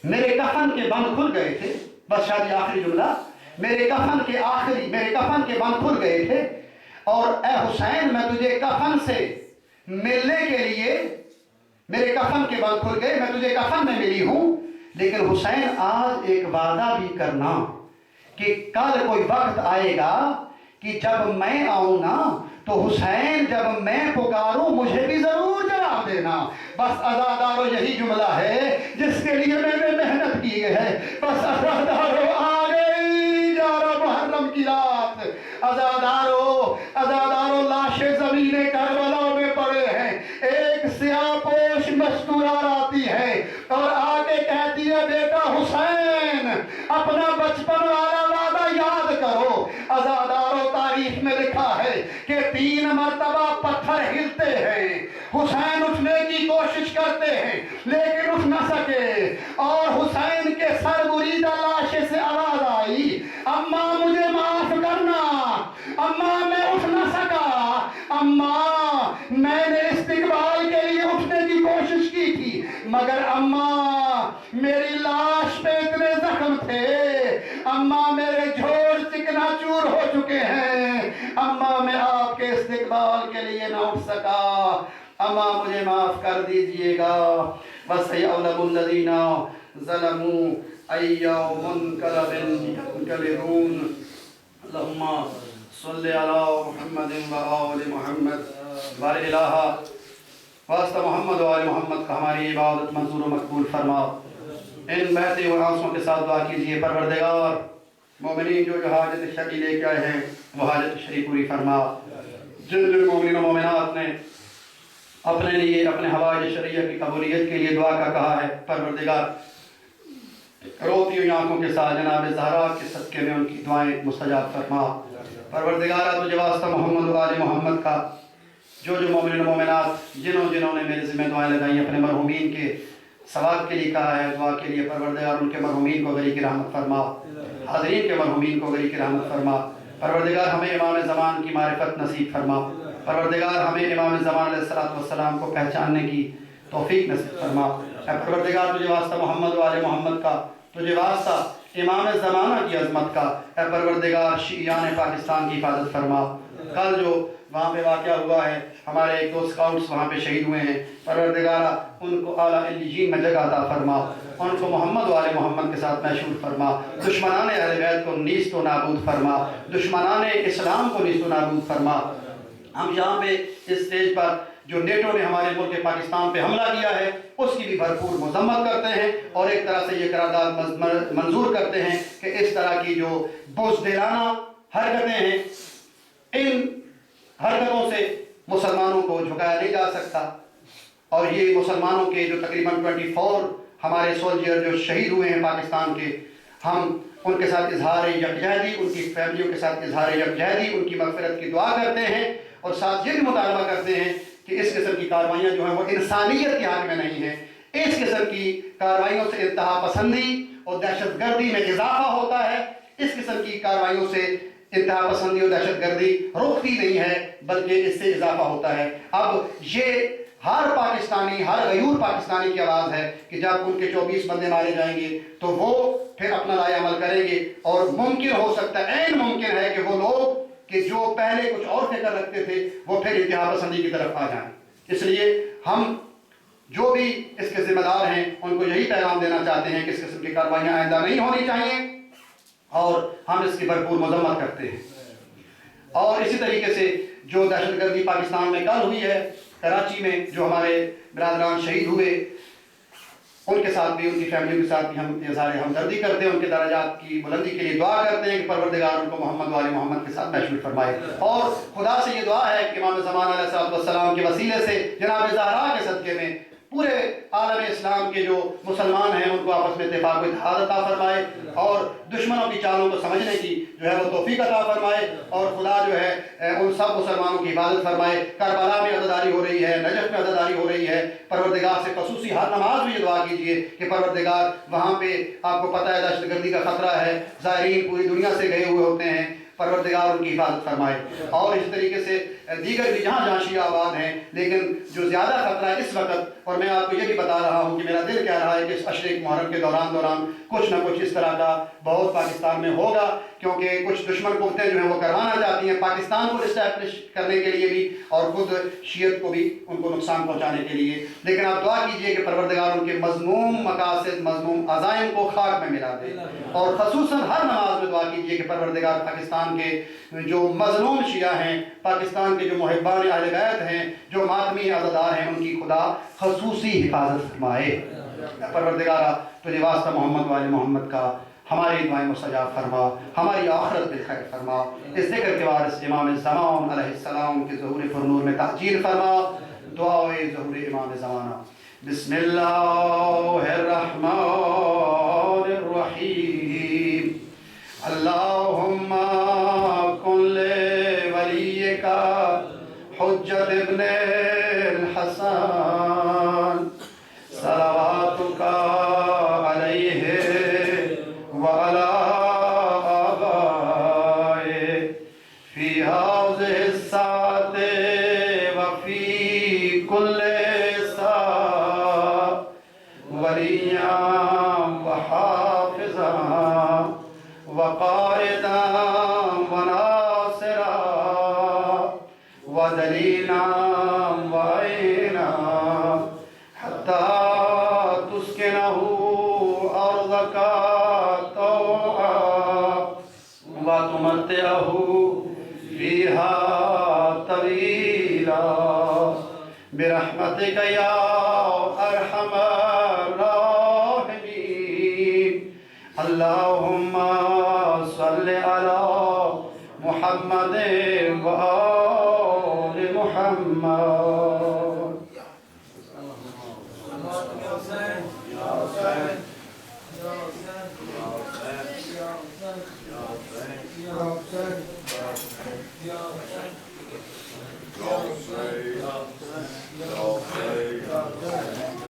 میرے کفن کے بند کھل گئے تھے، بس شاید آخری جملہ، میرے کفن کے بند کھل گئے تھے، اور اے حسین میں تجھے کفن سے ملنے کے لیے میرے کفن کے بند کھل گئے، میں تجھے کفن میں ملی ہوں، لیکن حسین آج ایک وعدہ بھی کرنا کہ کل کوئی وقت آئے گا کہ جب میں آؤں نا تو حسین جب میں پکاروں مجھے بھی ضرور جواب دینا۔ بس عزادارو یہی جملہ ہے جس کے لیے میں نے محنت کی ہے۔ بس عزادارو آ گئی 11 محرم کی رات، عزادارو لاشیں زمین کربلا میں پڑے ہیں، ایک سیاہ پوش مستورات آتی ہے اور آ کے کہتی ہے بیٹا حسین اپنا بچپن والا وعدہ یاد کرو۔ عزادارو تاریخ میں لکھا ہے کہ 3 مرتبہ پتھر ہلتے ہیں، حسین اٹھنے کی کوشش کرتے ہیں لیکن اٹھ نہ سکے، اور حسین کے سر بریدہ لاشے سے آواز آئی اماں مجھے معاف کرنا، اماں میں اٹھ نہ سکا، اماں میں نے استقبال کے لیے اٹھنے کی کوشش کی تھی مگر اماں میری لاش پہ اتنے زخم تھے، اماں میرے جوڑ چکنا چور ہو چکے ہیں، اماں میں آپ کے استقبال کے لیے نہ اٹھ سکا، اماں مجھے معاف کر دیجئے گا۔ وَسَيَعْلَمُ الَّذِينَ ظَلَمُوا أَيَّ مُنقَلَبٍ يَنقَلِبُونَ۔ اللہم صلی علی محمد وآل محمد بارک الہ واسطہ محمد وآل محمد کا ہماری عبادت منظور و مقبول فرما۔ ان بہتے ہوئے آنسوں کے ساتھ دعا کیجئے پروردگار مومنین جو حاجت شرعی لے کے آئے ہیں وہ حاجت شرعی پوری فرما۔ جن جن مومنین و مومنات نے اپنے لیے اپنے حوائج شرعیہ کی قبولیت کے لیے دعا کا کہا ہے، پروردگار روتی ہوئی آنکھوں کے ساتھ جناب زہرا کے صدقے میں ان کی دعائیں مستجاب فرما۔ پروردگار تجھے واسطہ محمد و آل محمد کا جو مومنین و مومنات جنہوں نے میرے ذمہ دعائیں لگائی اپنے مرحومین کے ثواب کے لیے کہا ہے دعا کے لیے، پروردگار ان کے مرحومین کو غریق رحمت فرما، حاضرین کے مرحومین کو غریق رحمت فرما۔ پروردگار ہمیں امام زمان کی معرفت نصیب فرما، پروردگار ہمیں امام زمان علیہ السلام کو پہچاننے کی توفیق نصیب فرما۔ اے پروردگار تجھے واسطہ محمد و آل محمد کا، تجھے واسطہ امام زمانہ کی عظمت کا، اے پروردگار شیعیان پاکستان کی حفاظت فرما۔ کل جو وہاں پہ واقعہ ہوا ہے، ہمارے ایک 2 سکاؤٹس وہاں پہ شہید ہوئے ہیں، پروردگارہ ان کو اعلیٰ علیین میں جگہ عطا فرما، ان کو محمد و آل محمد کے ساتھ محشور فرما، دشمنان اہل بیت کو نیست و نابود فرما، دشمنان اسلام کو نیست و نابود فرما۔ ہم یہاں پہ اس اسٹیج پر جو نیٹو نے ہمارے ملک پاکستان پہ حملہ کیا ہے اس کی بھی بھرپور مذمت کرتے ہیں اور ایک طرح سے یہ قرارداد منظور کرتے ہیں کہ اس طرح کی جو بزدلانہ حرکتیں ہیں ان حرکتوں سے مسلمانوں کو جھکایا نہیں جا سکتا، اور یہ مسلمانوں کے جو تقریباً 24 ہمارے سولجر جو شہید ہوئے ہیں پاکستان کے، ہم ان کے ساتھ اظہار یکجہتی، ان کی فیملیوں کے ساتھ اظہار یکجہتی، ان کی مغفرت کی دعا کرتے ہیں، اور ساتھ یہ بھی مطالبہ کرتے ہیں کہ اس قسم کی کارروائیاں جو ہیں وہ انسانیت کے حق میں نہیں ہیں۔ اس قسم کی کارروائیوں سے انتہا پسندی اور دہشت گردی میں اضافہ ہوتا ہے، اس قسم کی کارروائیوں سے انتہا پسندی اور دہشت گردی رکتی نہیں ہے بلکہ اس سے اضافہ ہوتا ہے۔ اب یہ ہر پاکستانی، ہر غیور پاکستانی کی آواز ہے کہ جب ان کے 24 بندے مارے جائیں گے تو وہ پھر اپنا لائے عمل کریں گے، اور ممکن ہو سکتا ہے، عین ممکن ہے کہ وہ لوگ کہ جو پہلے کچھ اور فکر رکھتے تھے وہ پھر انتہا پسندی کی طرف آ جائیں۔ اس لیے ہم جو بھی اس کے ذمہ دار ہیں ان کو یہی پیغام دینا چاہتے ہیں کہ اس قسم کی کارروائیاں آئندہ نہیں ہونی چاہیے، اور ہم اس کی بھرپور مذمت کرتے ہیں۔ اور اسی طریقے سے جو دہشت گردی پاکستان میں کل ہوئی ہے کراچی میں، جو ہمارے برادران شہید ہوئے ان کے ساتھ بھی، ان کی فیملیوں کے ساتھ بھی ہم اظہار ہمدردی کرتے ہیں، ان کے درجات کی بلندی کے لیے دعا کرتے ہیں کہ پروردگار ان کو محمد و آل محمد کے ساتھ محشور فرمائے، اور خدا سے یہ دعا ہے کہ امام زمان علیہ السلام کے وسیلے سے جناب زہرا کے صدقے میں پورے عالم اسلام کے جو مسلمان ہیں ان کو آپس میں اتفاق و اتحاد عطا فرمائے، اور دشمنوں کی چالوں کو سمجھنے کی جو ہے وہ توفیق عطا فرمائے، اور خدا جو ہے ان سب مسلمانوں کی حفاظت فرمائے۔ کربلا میں عزاداری ہو رہی ہے، نجف میں عزاداری ہو رہی ہے، پروردگار سے خصوصی ہر نماز میں یہ دعا کیجئے کہ پروردگار وہاں پہ آپ کو پتہ ہے دہشت گردی کا خطرہ ہے، زائرین پوری دنیا سے گئے ہوئے ہوتے ہیں، پروردگار ان کی حفاظت فرمائے۔ اور اس طریقے سے دیگر بھی جہاں جہاں شیعہ آباد ہیں، لیکن جو زیادہ خطرہ ہے اس وقت، اور میں آپ کو یہ بھی بتا رہا ہوں کہ میرا دل کہہ رہا ہے کہ اس عشرے محرم کے دوران کچھ نہ کچھ اس طرح کا بہت پاکستان میں ہوگا، کیونکہ کچھ دشمن قوتیں جو ہیں وہ کروانا چاہتی ہیں پاکستان کو اسٹیبلش کرنے کے لیے بھی، اور خود شیعت کو بھی ان کو نقصان پہنچانے کے لیے۔ لیکن آپ دعا کیجئے کہ پروردگار ان کے مذموم مقاصد، مذموم عزائم کو خاک میں ملا دے، اور خصوصاً ہر نماز میں دعا کیجئے کہ پروردگار پاکستان کے جو مظلوم شیعہ ہیں، پاکستان کے جو محبان اہل بیت ہیں، جو ماتمی عزادار ہیں، ان کی خدا خصوصی حفاظت فرمائے۔ پروردگارہ تجھے واسطہ محمد وآل محمد کا ہماری دعائیں مستجاب فرما، ہماری آخرت بالخیر فرما، اس ذکر کے وارث امام زمان علیہ السلام کے ظہور پرنور میں تحجیل فرما۔ دعائے ظہور امام زمانہ۔ بسم اللہ الرحمن الرحیم۔ اللہم کن لولیک حجت ابن الحسن صلواتک علیہ وعلى آبائه في هذه الساعة وفي كل ساعة وليا وحافظا وقائدا وناصرا ودليلا وعينا حتى تسكنه أرضك وتمتعه فيها طويلا برحمتك يا أرحم الراحمين۔ اللهم صل على محمد وآل محمد۔